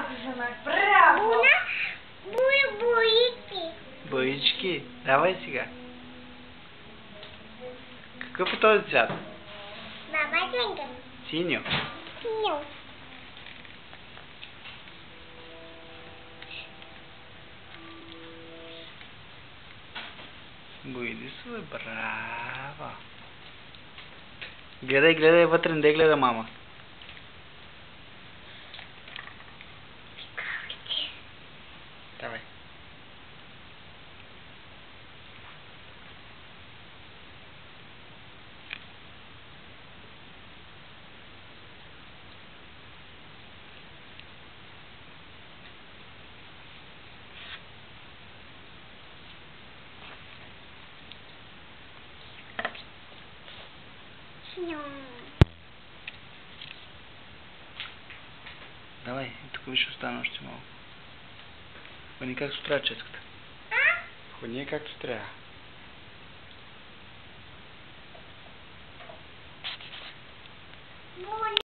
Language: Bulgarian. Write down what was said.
ти, Жанак, браво! Боички. Боички? Давай сега. Какъв е този цвят? Баба Дженка. Синьо. Синьо. Боилисове, браво. Гледай, гледай вътре, не гледа мама. Давай. Синьо. Давай, тук виж остана още малко. Хвани както трябва ческата. Хвани както трябва.